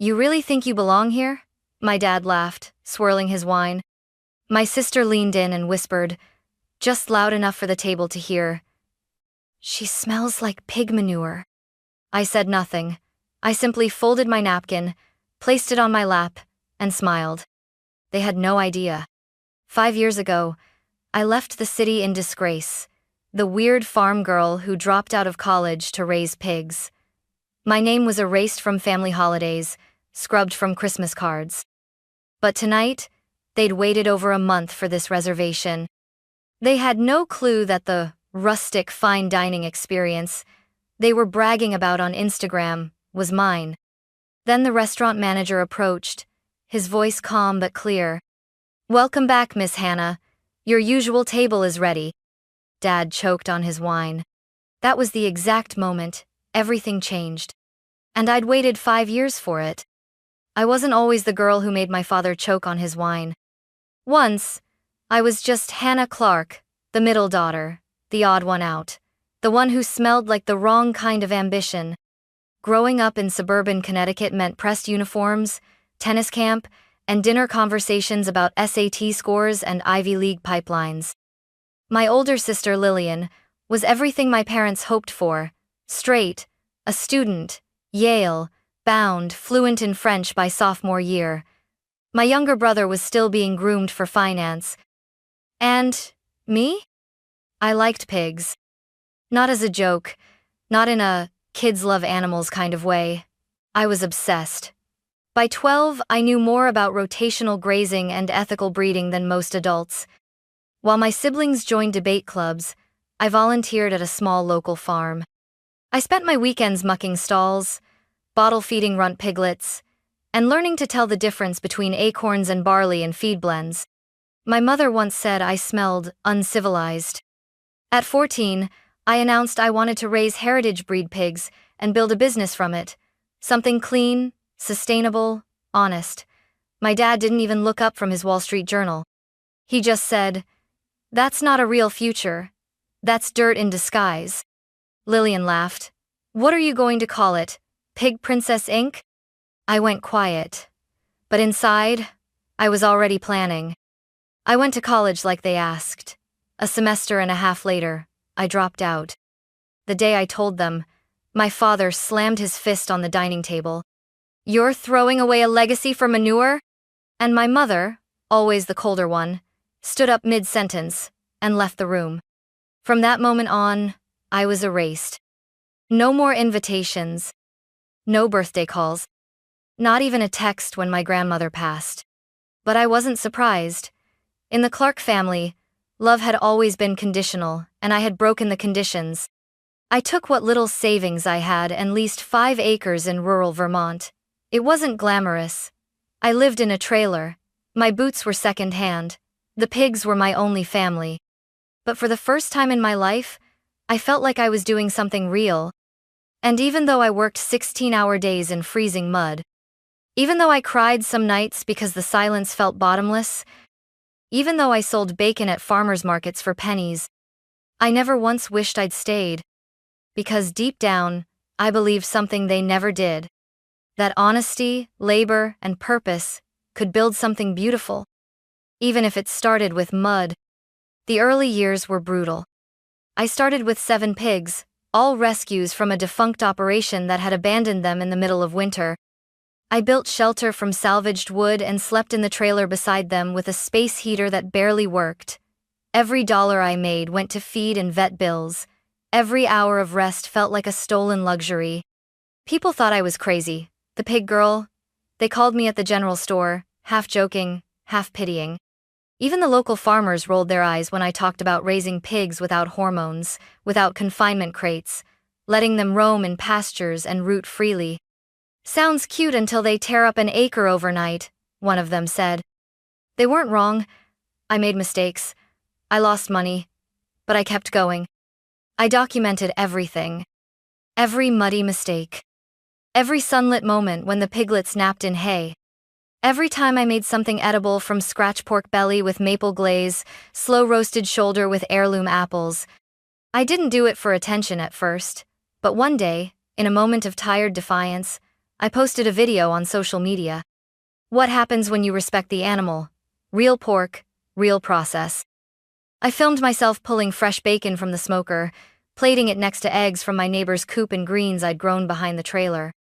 You really think you belong here? My dad laughed, swirling his wine. My sister leaned in and whispered, just loud enough for the table to hear, "She smells like pig manure." I said nothing. I simply folded my napkin, placed it on my lap, and smiled. They had no idea. 5 years ago, I left the city in disgrace, the weird farm girl who dropped out of college to raise pigs. My name was erased from family holidays, scrubbed from Christmas cards. But tonight, they'd waited over a month for this reservation. They had no clue that the rustic fine dining experience they were bragging about on Instagram was mine. Then the restaurant manager approached, his voice calm but clear. "Welcome back, Miss Hannah. Your usual table is ready." Dad choked on his wine. That was the exact moment everything changed. And I'd waited 5 years for it. I wasn't always the girl who made my father choke on his wine. Once, I was just Hannah Clark, the middle daughter, the odd one out, the one who smelled like the wrong kind of ambition. Growing up in suburban Connecticut meant pressed uniforms, tennis camp, and dinner conversations about SAT scores and Ivy League pipelines. My older sister Lillian was everything my parents hoped for: straight, a student, Yale, bound, fluent in French by sophomore year. My younger brother was still being groomed for finance. And me? I liked pigs. Not as a joke, not in a kids love animals kind of way. I was obsessed. By 12, I knew more about rotational grazing and ethical breeding than most adults. While my siblings joined debate clubs, I volunteered at a small local farm. I spent my weekends mucking stalls, bottle-feeding runt piglets, and learning to tell the difference between acorns and barley in feed blends. My mother once said I smelled uncivilized. At 14, I announced I wanted to raise heritage breed pigs and build a business from it. Something clean, sustainable, honest. My dad didn't even look up from his Wall Street Journal. He just said, "That's not a real future. That's dirt in disguise." Lillian laughed. "What are you going to call it? Pig Princess Inc.?" I went quiet. But inside, I was already planning. I went to college like they asked. A semester and a half later, I dropped out. The day I told them, my father slammed his fist on the dining table. "You're throwing away a legacy for manure?" And my mother, always the colder one, stood up mid-sentence and left the room. From that moment on, I was erased. No more invitations. No birthday calls. Not even a text when my grandmother passed. But I wasn't surprised. In the Clark family, love had always been conditional, and I had broken the conditions. I took what little savings I had and leased 5 acres in rural Vermont. It wasn't glamorous. I lived in a trailer. My boots were second-hand. The pigs were my only family. But for the first time in my life, I felt like I was doing something real. And even though I worked 16-hour days in freezing mud, even though I cried some nights because the silence felt bottomless, even though I sold bacon at farmers markets for pennies, I never once wished I'd stayed. Because deep down, I believed something they never did. That honesty, labor, and purpose could build something beautiful. Even if it started with mud. The early years were brutal. I started with 7 pigs, all rescues from a defunct operation that had abandoned them in the middle of winter. I built shelter from salvaged wood and slept in the trailer beside them with a space heater that barely worked. Every dollar I made went to feed and vet bills. Every hour of rest felt like a stolen luxury. People thought I was crazy, the pig girl. They called me at the general store, half joking, half pitying. Even the local farmers rolled their eyes when I talked about raising pigs without hormones, without confinement crates, letting them roam in pastures and root freely. "Sounds cute until they tear up an acre overnight," one of them said. They weren't wrong. I made mistakes. I lost money. But I kept going. I documented everything. Every muddy mistake. Every sunlit moment when the piglets napped in hay. Every time I made something edible, from scratch pork belly with maple glaze, slow roasted shoulder with heirloom apples. I didn't do it for attention at first, but one day, in a moment of tired defiance, I posted a video on social media. What happens when you respect the animal? Real pork, real process. I filmed myself pulling fresh bacon from the smoker, plating it next to eggs from my neighbor's coop and greens I'd grown behind the trailer.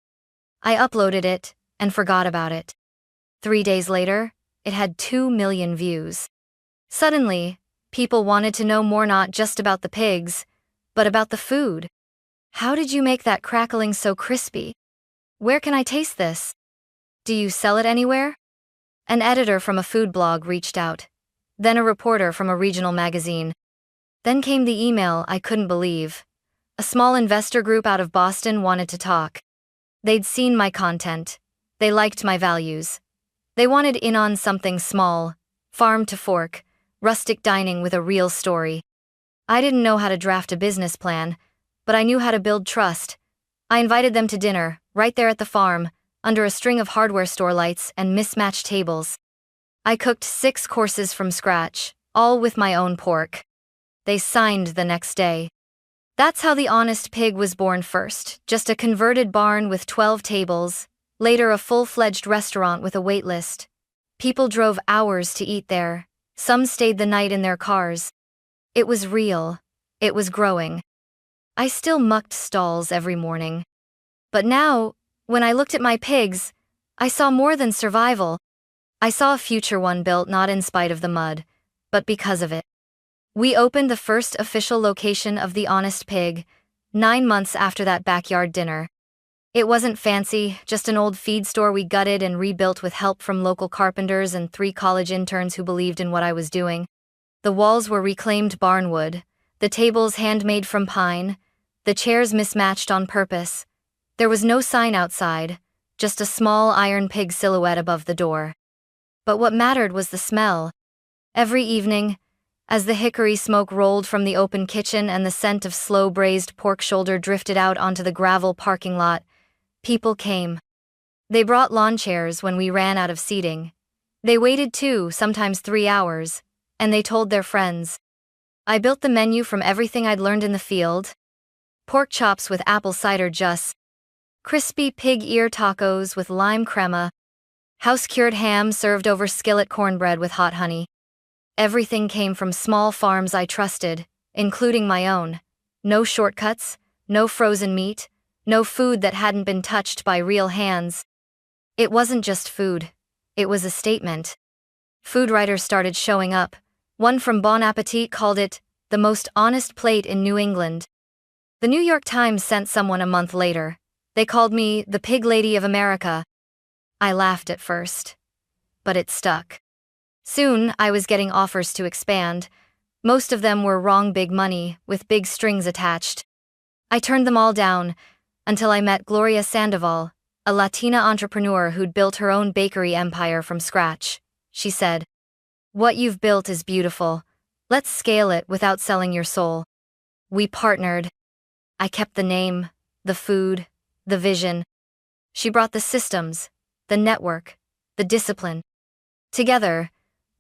I uploaded it and forgot about it. 3 days later, it had 2 million views. Suddenly, people wanted to know more, not just about the pigs, but about the food. How did you make that crackling so crispy? Where can I taste this? Do you sell it anywhere? An editor from a food blog reached out. Then a reporter from a regional magazine. Then came the email I couldn't believe. A small investor group out of Boston wanted to talk. They'd seen my content. They liked my values. They wanted in on something small, farm to fork, rustic dining with a real story. I didn't know how to draft a business plan, but I knew how to build trust. I invited them to dinner, right there at the farm, under a string of hardware store lights and mismatched tables. I cooked 6 courses from scratch, all with my own pork. They signed the next day. That's how the Honest Pig was born first, just a converted barn with 12 tables, later a full-fledged restaurant with a wait list. People drove hours to eat there. Some stayed the night in their cars. It was real. It was growing. I still mucked stalls every morning. But now, when I looked at my pigs, I saw more than survival. I saw a future one built not in spite of the mud, but because of it. We opened the first official location of the Honest Pig, 9 months after that backyard dinner. It wasn't fancy, just an old feed store we gutted and rebuilt with help from local carpenters and 3 college interns who believed in what I was doing. The walls were reclaimed barnwood, the tables handmade from pine, the chairs mismatched on purpose. There was no sign outside, just a small iron pig silhouette above the door. But what mattered was the smell. Every evening, as the hickory smoke rolled from the open kitchen and the scent of slow braised pork shoulder drifted out onto the gravel parking lot, people came. They brought lawn chairs when we ran out of seating. They waited 2, sometimes 3 hours, and they told their friends. I built the menu from everything I'd learned in the field. Pork chops with apple cider juice, crispy pig ear tacos with lime crema, house-cured ham served over skillet cornbread with hot honey. Everything came from small farms I trusted, including my own. No shortcuts, no frozen meat, no food that hadn't been touched by real hands. It wasn't just food. It was a statement. Food writers started showing up. One from Bon Appetit called it the most honest plate in New England. The New York Times sent someone a month later. They called me the Pig Lady of America. I laughed at first, but it stuck. Soon, I was getting offers to expand. Most of them were wrong big money, with big strings attached. I turned them all down, until I met Gloria Sandoval, a Latina entrepreneur who'd built her own bakery empire from scratch. She said, "What you've built is beautiful. Let's scale it without selling your soul." We partnered. I kept the name, the food, the vision. She brought the systems, the network, the discipline. Together,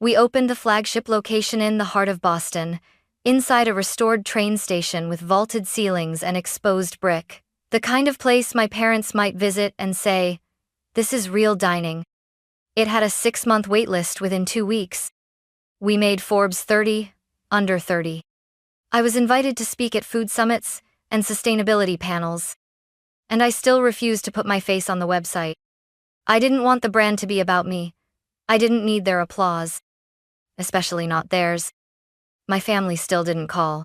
we opened the flagship location in the heart of Boston, inside a restored train station with vaulted ceilings and exposed brick. The kind of place my parents might visit and say, "This is real dining." It had a 6-month wait list within 2 weeks. We made Forbes 30, under 30. I was invited to speak at food summits and sustainability panels. And I still refused to put my face on the website. I didn't want the brand to be about me. I didn't need their applause. Especially not theirs. My family still didn't call.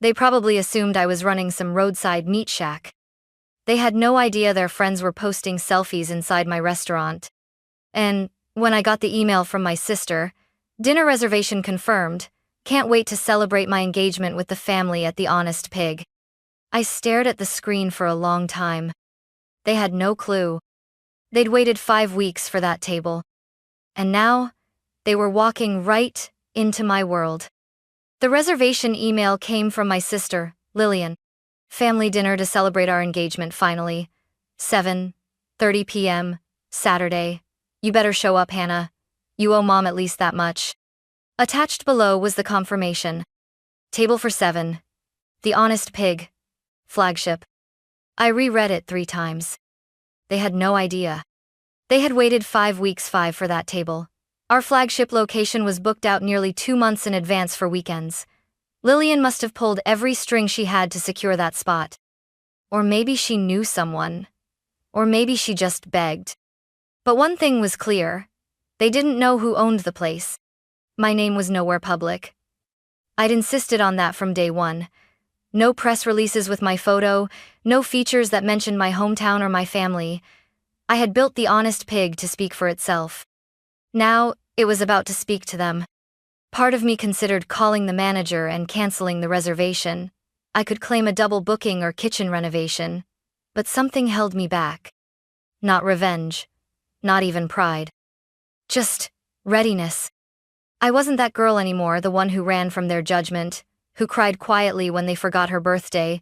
They probably assumed I was running some roadside meat shack. They had no idea their friends were posting selfies inside my restaurant. And when I got the email from my sister, "Dinner reservation confirmed. Can't wait to celebrate my engagement with the family at the Honest Pig." I stared at the screen for a long time. They had no clue. They'd waited 5 weeks for that table. And now, they were walking right into my world. The reservation email came from my sister, Lillian. Family dinner to celebrate our engagement finally. 7:30 p.m., Saturday. You better show up, Hannah. You owe Mom at least that much. Attached below was the confirmation. Table for 7. The Honest Pig. Flagship. I reread it 3 times. They had no idea. They had waited 5 weeks for that table. Our flagship location was booked out nearly 2 months in advance for weekends. Lillian must have pulled every string she had to secure that spot. Or maybe she knew someone. Or maybe she just begged. But one thing was clear. They didn't know who owned the place. My name was nowhere public. I'd insisted on that from day one. No press releases with my photo, no features that mentioned my hometown or my family. I had built the honest pig to speak for itself. Now, it was about to speak to them. Part of me considered calling the manager and canceling the reservation. I could claim a double booking or kitchen renovation. But something held me back. Not revenge. Not even pride. Just readiness. I wasn't that girl anymore, the one who ran from their judgment, who cried quietly when they forgot her birthday,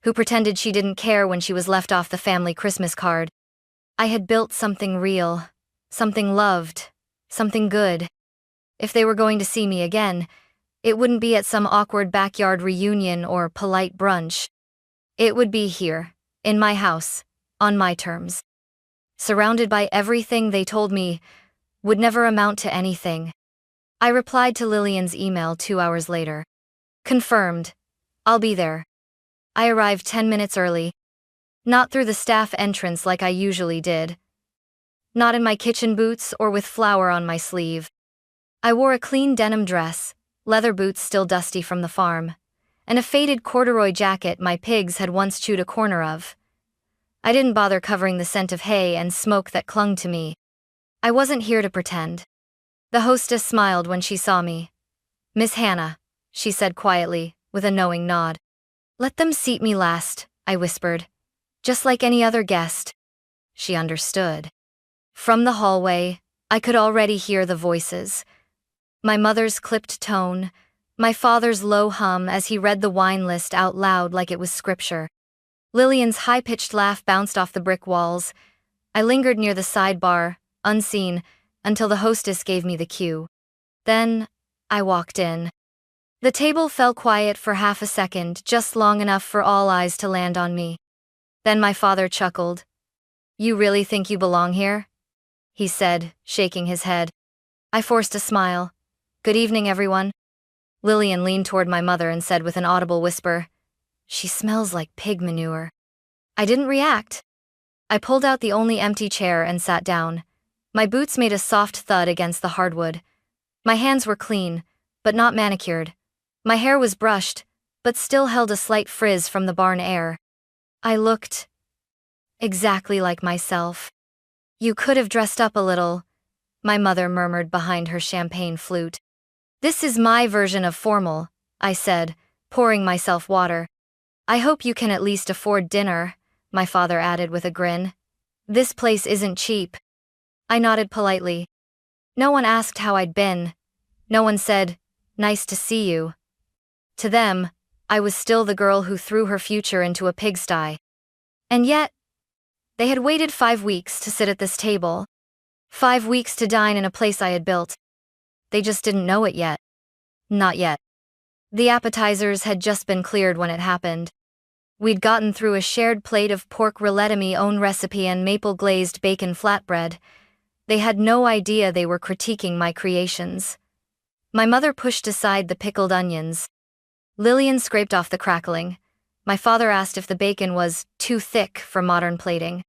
who pretended she didn't care when she was left off the family Christmas card. I had built something real, something loved, something good. If they were going to see me again, it wouldn't be at some awkward backyard reunion or polite brunch. It would be here, in my house, on my terms. Surrounded by everything they told me would never amount to anything. I replied to Lillian's email 2 hours later. Confirmed. I'll be there. I arrived 10 minutes early. Not through the staff entrance like I usually did. Not in my kitchen boots or with flour on my sleeve. I wore a clean denim dress, leather boots still dusty from the farm, and a faded corduroy jacket my pigs had once chewed a corner of. I didn't bother covering the scent of hay and smoke that clung to me. I wasn't here to pretend. The hostess smiled when she saw me. "Miss Hannah," she said quietly, with a knowing nod. "Let them seat me last," I whispered. "Just like any other guest." She understood. From the hallway, I could already hear the voices. My mother's clipped tone, my father's low hum as he read the wine list out loud like it was scripture. Lillian's high-pitched laugh bounced off the brick walls. I lingered near the sidebar, unseen, until the hostess gave me the cue. Then, I walked in. The table fell quiet for half a second, just long enough for all eyes to land on me. Then my father chuckled. "You really think you belong here?" he said, shaking his head. I forced a smile. "Good evening, everyone." Lillian leaned toward my mother and said with an audible whisper, "She smells like pig manure." I didn't react. I pulled out the only empty chair and sat down. My boots made a soft thud against the hardwood. My hands were clean, but not manicured. My hair was brushed, but still held a slight frizz from the barn air. I looked exactly like myself. "You could have dressed up a little," my mother murmured behind her champagne flute. "This is my version of formal," I said, pouring myself water. "I hope you can at least afford dinner," my father added with a grin. "This place isn't cheap." I nodded politely. No one asked how I'd been. No one said, "Nice to see you." To them, I was still the girl who threw her future into a pigsty. And yet, they had waited 5 weeks to sit at this table. 5 weeks to dine in a place I had built. They just didn't know it yet. Not yet. The appetizers had just been cleared when it happened. We'd gotten through a shared plate of pork rouletami own recipe and maple-glazed bacon flatbread. They had no idea they were critiquing my creations. My mother pushed aside the pickled onions. Lillian scraped off the crackling. My father asked if the bacon was too thick for modern plating.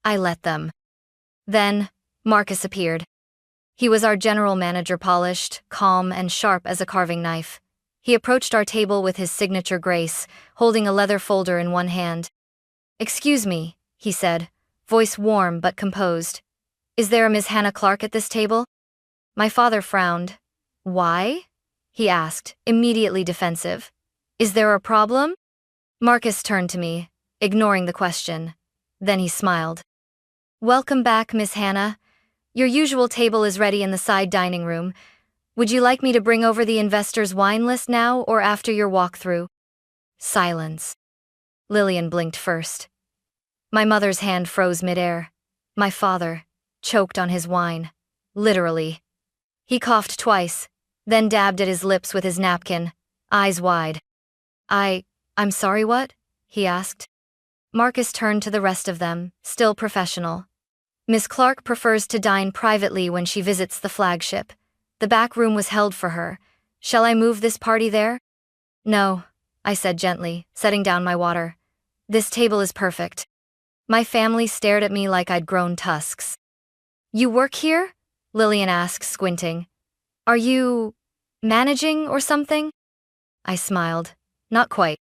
I let them. Then, Marcus appeared. He was our general manager, polished, calm, and sharp as a carving knife. He approached our table with his signature grace, holding a leather folder in one hand. "Excuse me," he said, voice warm but composed. "Is there a Miss Hannah Clark at this table?" My father frowned. "Why?" he asked, immediately defensive. "Is there a problem?" Marcus turned to me, ignoring the question. Then he smiled. "Welcome back, Miss Hannah. Your usual table is ready in the side dining room. Would you like me to bring over the investor's wine list now or after your walkthrough?" Silence. Lillian blinked first. My mother's hand froze midair. My father choked on his wine. Literally. He coughed twice, then dabbed at his lips with his napkin, eyes wide. I'm sorry, what?" he asked. Marcus turned to the rest of them, still professional. Miss Clark prefers to dine privately when she visits the flagship. The back room was held for her. Shall I move this party there? No, I said gently, setting down my water. This table is perfect. My family stared at me like I'd grown tusks. You work here? Lillian asked, squinting. Are you managing or something? I smiled. Not quite.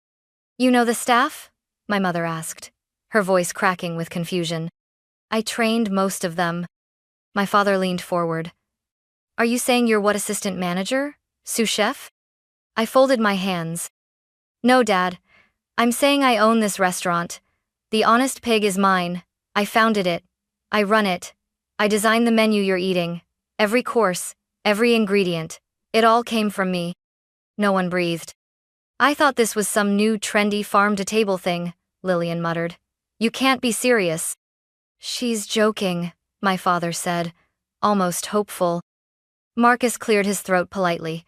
You know the staff? My mother asked, her voice cracking with confusion. I trained most of them. My father leaned forward. Are you saying you're what, assistant manager? Sous chef? I folded my hands. No, Dad. I'm saying I own this restaurant. The Honest Pig is mine. I founded it. I run it. I designed the menu you're eating. Every course, every ingredient. It all came from me. No one breathed. I thought this was some new trendy farm-to-table thing, Lillian muttered. You can't be serious. She's joking, my father said, almost hopeful. Marcus cleared his throat politely.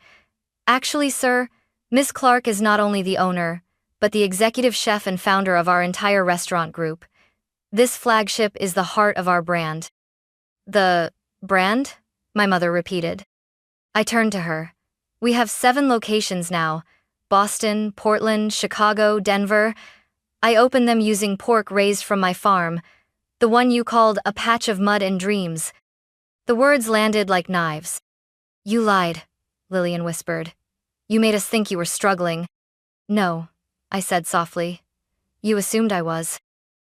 Actually, sir, Miss Clark is not only the owner, but the executive chef and founder of our entire restaurant group. This flagship is the heart of our brand. The brand? My mother repeated. I turned to her. We have 7 locations now. Boston, Portland, Chicago, Denver. I opened them using pork raised from my farm, the one you called a patch of mud and dreams. The words landed like knives. You lied, Lillian whispered. You made us think you were struggling. No, I said softly. You assumed I was.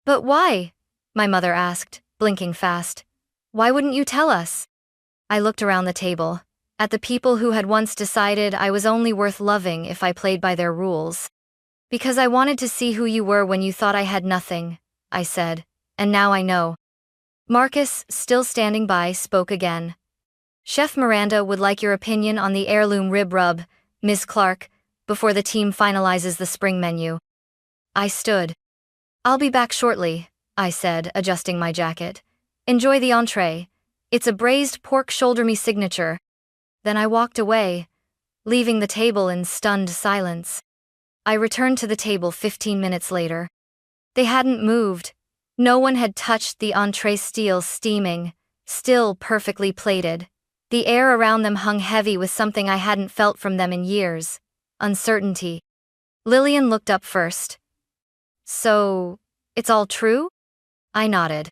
But why? My mother asked, blinking fast. Why wouldn't you tell us? I looked around the table, at the people who had once decided I was only worth loving if I played by their rules. Because I wanted to see who you were when you thought I had nothing, I said, and now I know. Marcus, still standing by, spoke again. Chef Miranda would like your opinion on the heirloom rib rub, Miss Clark, before the team finalizes the spring menu. I stood. I'll be back shortly, I said, adjusting my jacket. Enjoy the entree. It's a braised pork shoulder meat signature. Then I walked away, leaving the table in stunned silence. I returned to the table 15 minutes later. They hadn't moved. No one had touched the entree, steel steaming, still perfectly plated. The air around them hung heavy with something I hadn't felt from them in years. Uncertainty. Lillian looked up first. So, it's all true? I nodded.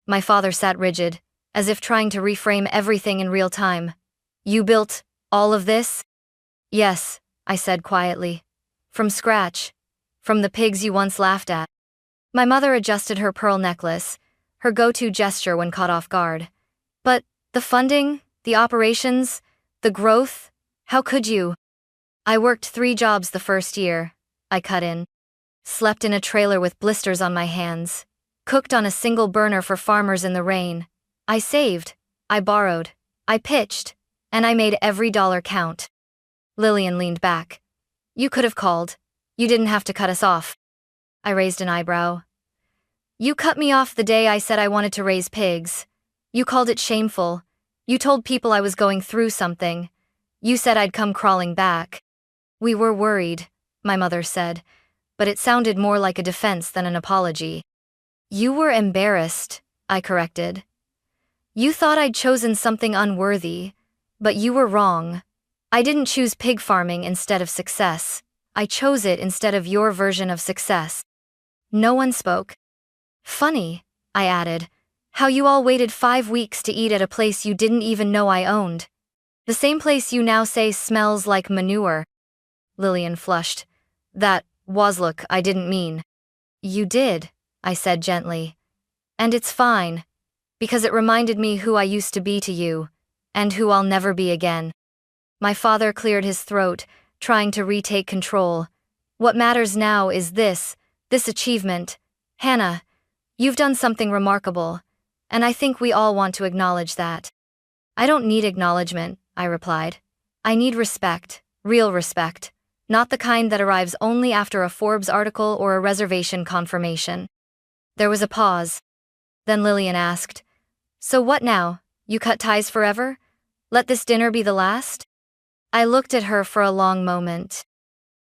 My father sat rigid, as if trying to reframe everything in real time. You built all of this? Yes, I said quietly. From scratch. From the pigs you once laughed at. My mother adjusted her pearl necklace, her go-to gesture when caught off guard. But the funding, the operations, the growth, how could you? I worked 3 jobs the first year, I cut in. Slept in a trailer with blisters on my hands. Cooked on a single burner for farmers in the rain. I saved. I borrowed. I pitched. And I made every dollar count. Lillian leaned back. You could have called. You didn't have to cut us off. I raised an eyebrow. You cut me off the day I said I wanted to raise pigs. You called it shameful. You told people I was going through something. You said I'd come crawling back. We were worried, my mother said, but it sounded more like a defense than an apology. You were embarrassed, I corrected. You thought I'd chosen something unworthy, but you were wrong. I didn't choose pig farming instead of success. I chose it instead of your version of success. No one spoke. Funny, I added, how you all waited 5 weeks to eat at a place you didn't even know I owned. The same place you now say smells like manure. Lillian flushed. That was, look, I didn't mean. You did, I said gently. And it's fine, because it reminded me who I used to be to you, and who I'll never be again. My father cleared his throat, trying to retake control. What matters now is this achievement. Hannah, you've done something remarkable, and I think we all want to acknowledge that. I don't need acknowledgement, I replied. I need respect, real respect, not the kind that arrives only after a Forbes article or a reservation confirmation. There was a pause. Then Lillian asked, So what now? You cut ties forever? Let this dinner be the last? I looked at her for a long moment.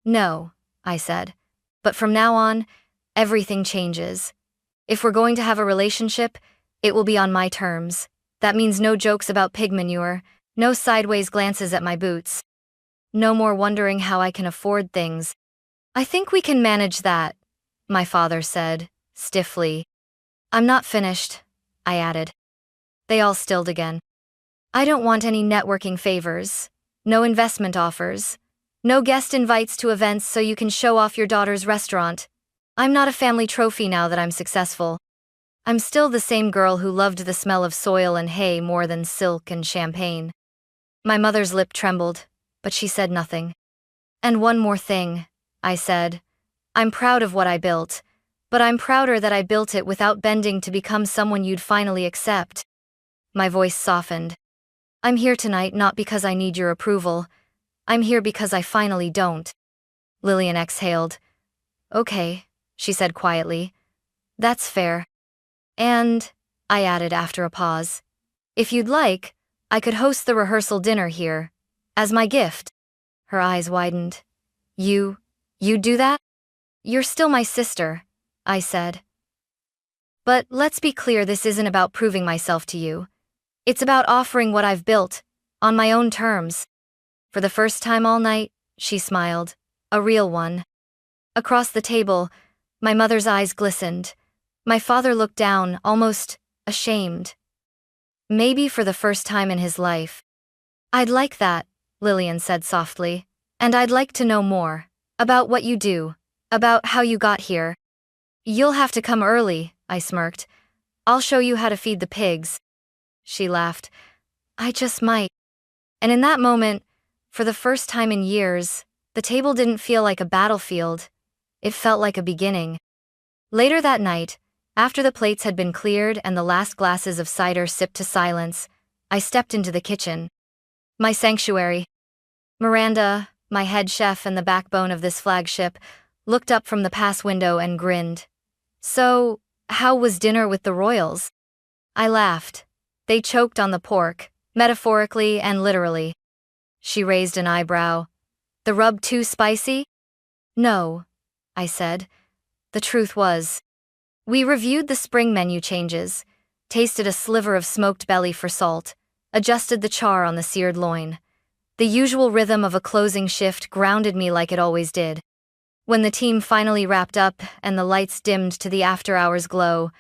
No, I said. But from now on, everything changes. If we're going to have a relationship, it will be on my terms. That means no jokes about pig manure, no sideways glances at my boots. No more wondering how I can afford things. I think we can manage that, my father said, stiffly. I'm not finished, I added. They all stilled again. I don't want any networking favors, no investment offers, no guest invites to events so you can show off your daughter's restaurant. I'm not a family trophy now that I'm successful. I'm still the same girl who loved the smell of soil and hay more than silk and champagne. My mother's lip trembled, but she said nothing. And one more thing, I said. I'm proud of what I built, but I'm prouder that I built it without bending to become someone you'd finally accept. My voice softened. I'm here tonight not because I need your approval. I'm here because I finally don't. Lillian exhaled. Okay, she said quietly. That's fair. And, I added after a pause, if you'd like, I could host the rehearsal dinner here, as my gift. Her eyes widened. You'd do that? You're still my sister, I said. But let's be clear, this isn't about proving myself to you. It's about offering what I've built, on my own terms. For the first time all night, she smiled, a real one. Across the table, my mother's eyes glistened. My father looked down, almost ashamed. Maybe for the first time in his life. I'd like that, Lillian said softly. And I'd like to know more. About what you do. About how you got here. You'll have to come early, I smirked. I'll show you how to feed the pigs. She laughed. I just might. And in that moment, for the first time in years, the table didn't feel like a battlefield. It felt like a beginning. Later that night, after the plates had been cleared and the last glasses of cider sipped to silence, I stepped into the kitchen. My sanctuary. Miranda, my head chef and the backbone of this flagship, looked up from the pass window and grinned. So, how was dinner with the royals? I laughed. They choked on the pork, metaphorically and literally. She raised an eyebrow. The rub too spicy? No, I said. The truth was. We reviewed the spring menu changes, tasted a sliver of smoked belly for salt, adjusted the char on the seared loin. The usual rhythm of a closing shift grounded me like it always did. When the team finally wrapped up and the lights dimmed to the after-hours glow,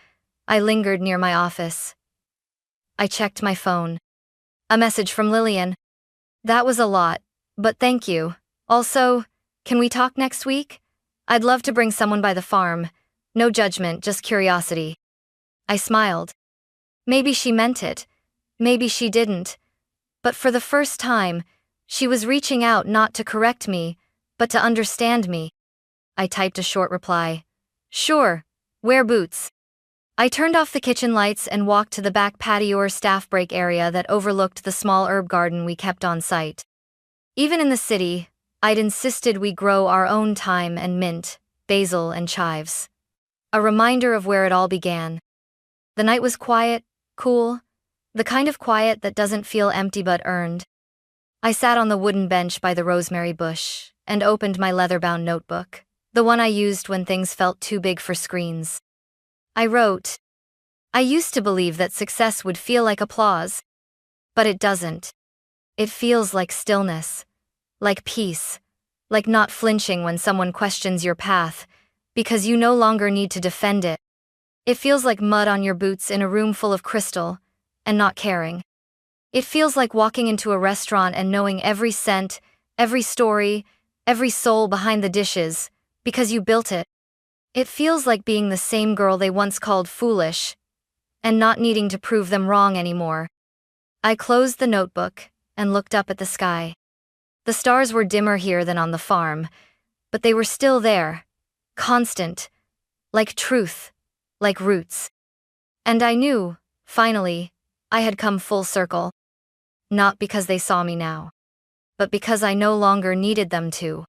I lingered near my office. I checked my phone. A message from Lillian. That was a lot, but thank you. Also, can we talk next week? I'd love to bring someone by the farm. No judgment, just curiosity. I smiled. Maybe she meant it. Maybe she didn't. But for the first time, she was reaching out not to correct me, but to understand me. I typed a short reply. Sure, wear boots. I turned off the kitchen lights and walked to the back patio or staff break area that overlooked the small herb garden we kept on site. Even in the city, I'd insisted we grow our own thyme and mint, basil and chives. A reminder of where it all began. The night was quiet, cool, the kind of quiet that doesn't feel empty but earned. I sat on the wooden bench by the rosemary bush and opened my leather-bound notebook, the one I used when things felt too big for screens. I wrote, I used to believe that success would feel like applause, but it doesn't. It feels like stillness, like peace, like not flinching when someone questions your path, because you no longer need to defend it. It feels like mud on your boots in a room full of crystal, and not caring. It feels like walking into a restaurant and knowing every scent, every story, every soul behind the dishes, because you built it. It feels like being the same girl they once called foolish, and not needing to prove them wrong anymore. I closed the notebook and looked up at the sky. The stars were dimmer here than on the farm, but they were still there, constant, like truth, like roots. And I knew, finally, I had come full circle. Not because they saw me now, but because I no longer needed them to.